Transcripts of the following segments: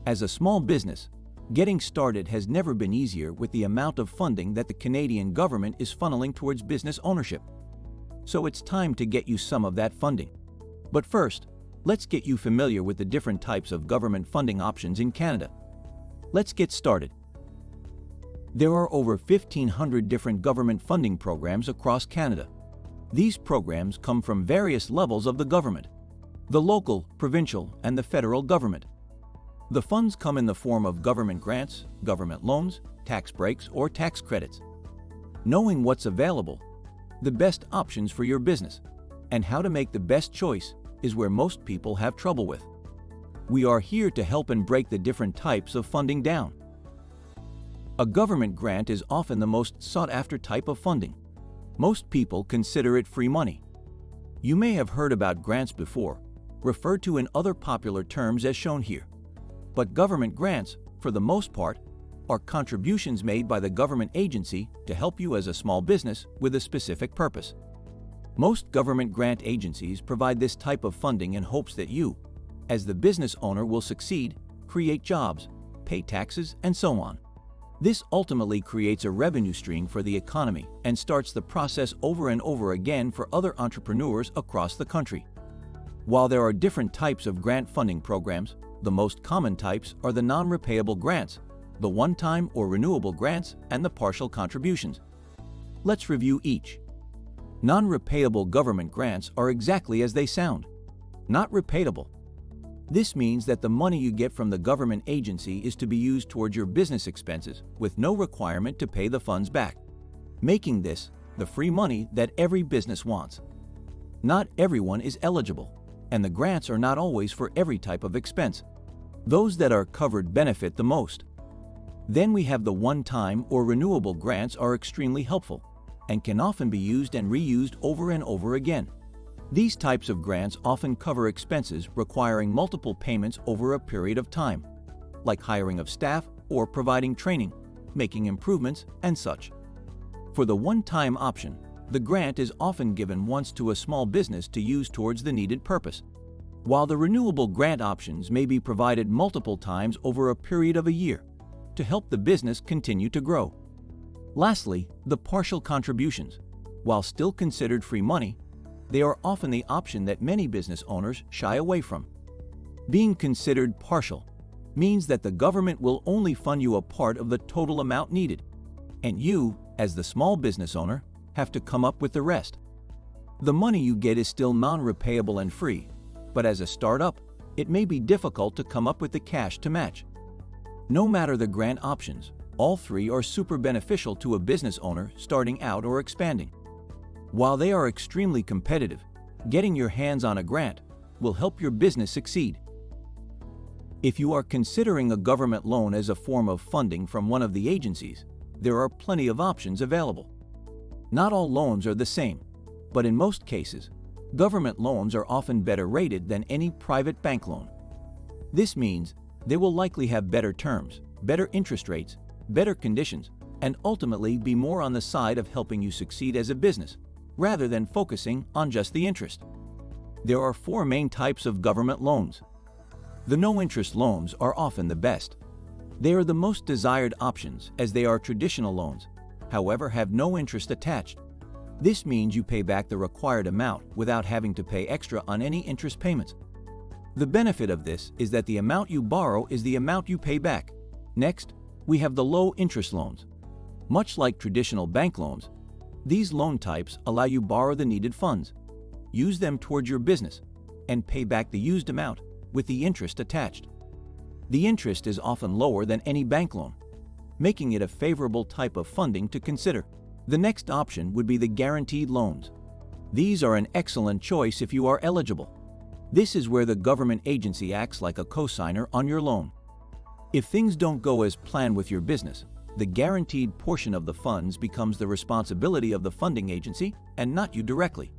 As a small business, getting started has never been easier with the amount of funding that the Canadian government is funneling towards business ownership. So it's time to get you some of that funding. But first, let's get you familiar with the different types of government funding options in Canada. Let's get started. There are over 1,500 different government funding programs across Canada. These programs come from various levels of the government: the local, provincial, and the federal government. The funds come in the form of government grants, government loans, tax breaks, or tax credits. Knowing what's available, the best options for your business, and how to make the best choice is where most people have trouble with. We are here to help and break the different types of funding down. A government grant is often the most sought-after type of funding. Most people consider it free money. You may have heard about grants before, referred to in other popular terms as shown here. But government grants, for the most part, are contributions made by the government agency to help you as a small business with a specific purpose. Most government grant agencies provide this type of funding in hopes that you, as the business owner, will succeed, create jobs, pay taxes, and so on. This ultimately creates a revenue stream for the economy and starts the process over and over again for other entrepreneurs across the country. While there are different types of grant funding programs, the most common types are the non-repayable grants, the one-time or renewable grants, and the partial contributions. Let's review each. Non-repayable government grants are exactly as they sound: not repayable. This means that the money you get from the government agency is to be used towards your business expenses with no requirement to pay the funds back, making this the free money that every business wants. Not everyone is eligible, and the grants are not always for every type of expense. Those that are covered benefit the most. Then we have the one-time or renewable grants are extremely helpful and can often be used and reused over and over again. These types of grants often cover expenses requiring multiple payments over a period of time, like hiring of staff or providing training, making improvements, and such. For the one-time option, the grant is often given once to a small business to use towards the needed purpose, while the renewable grant options may be provided multiple times over a period of a year to help the business continue to grow. Lastly, the partial contributions. While still considered free money, they are often the option that many business owners shy away from. Being considered partial means that the government will only fund you a part of the total amount needed, and you, as the small business owner, have to come up with the rest. The money you get is still non-repayable and free, but as a startup, it may be difficult to come up with the cash to match. No matter the grant options, all three are super beneficial to a business owner starting out or expanding. While they are extremely competitive, getting your hands on a grant will help your business succeed. If you are considering a government loan as a form of funding from one of the agencies, there are plenty of options available. Not all loans are the same, but in most cases, government loans are often better rated than any private bank loan. This means they will likely have better terms, better interest rates, better conditions, and ultimately be more on the side of helping you succeed as a business, rather than focusing on just the interest. There are four main types of government loans. The no-interest loans are often the best. They are the most desired options as they are traditional loans, however have no interest attached. This means you pay back the required amount without having to pay extra on any interest payments. The benefit of this is that the amount you borrow is the amount you pay back. Next, we have the low-interest loans. Much like traditional bank loans, these loan types allow you to borrow the needed funds, use them towards your business, and pay back the used amount with the interest attached. The interest is often lower than any bank loan, making it a favorable type of funding to consider. The next option would be the guaranteed loans. These are an excellent choice if you are eligible. This is where the government agency acts like a cosigner on your loan. If things don't go as planned with your business, the guaranteed portion of the funds becomes the responsibility of the funding agency and not you directly.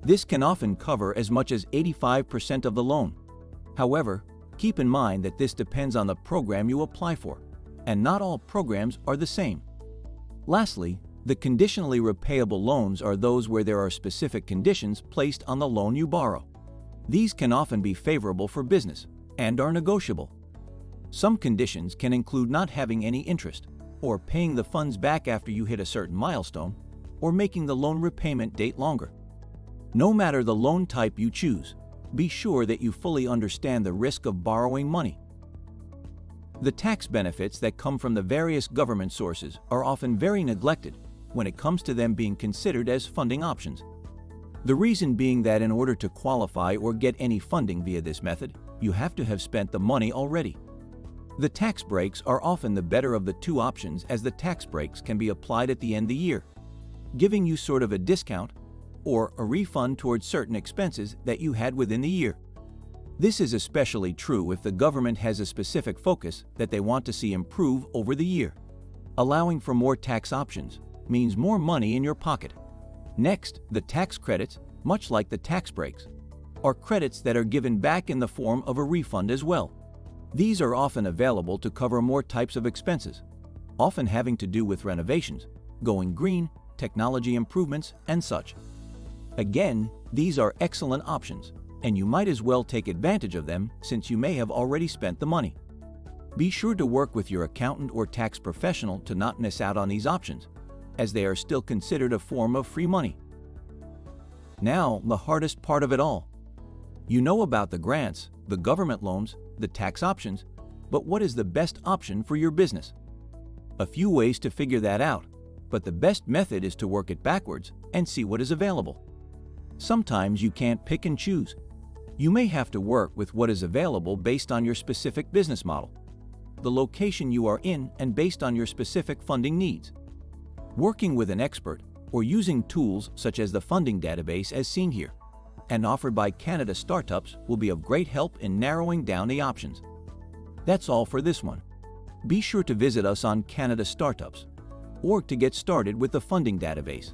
This can often cover as much as 85% of the loan. However, keep in mind that this depends on the program you apply for, and not all programs are the same. Lastly, the conditionally repayable loans are those where there are specific conditions placed on the loan you borrow. These can often be favorable for business and are negotiable. Some conditions can include not having any interest, or paying the funds back after you hit a certain milestone, or making the loan repayment date longer. No matter the loan type you choose, be sure that you fully understand the risk of borrowing money. The tax benefits that come from the various government sources are often very neglected when it comes to them being considered as funding options. The reason being that in order to qualify or get any funding via this method, you have to have spent the money already. The tax breaks are often the better of the two options, as the tax breaks can be applied at the end of the year, giving you sort of a discount or a refund towards certain expenses that you had within the year. This is especially true if the government has a specific focus that they want to see improve over the year. Allowing for more tax options means more money in your pocket. Next, the tax credits, much like the tax breaks, are credits that are given back in the form of a refund as well. These are often available to cover more types of expenses, often having to do with renovations, going green, technology improvements, and such. Again, these are excellent options, and you might as well take advantage of them since you may have already spent the money. Be sure to work with your accountant or tax professional to not miss out on these options, as they are still considered a form of free money. Now, the hardest part of it all. You know about the grants, the government loans, the tax options, but what is the best option for your business? A few ways to figure that out, but the best method is to work it backwards and see what is available. Sometimes you can't pick and choose. You may have to work with what is available based on your specific business model, the location you are in, and based on your specific funding needs. Working with an expert or using tools such as the funding database as seen here and offered by Canada Startups will be of great help in narrowing down the options. That's all for this one. Be sure to visit us on Canada Startups or to get started with the funding database.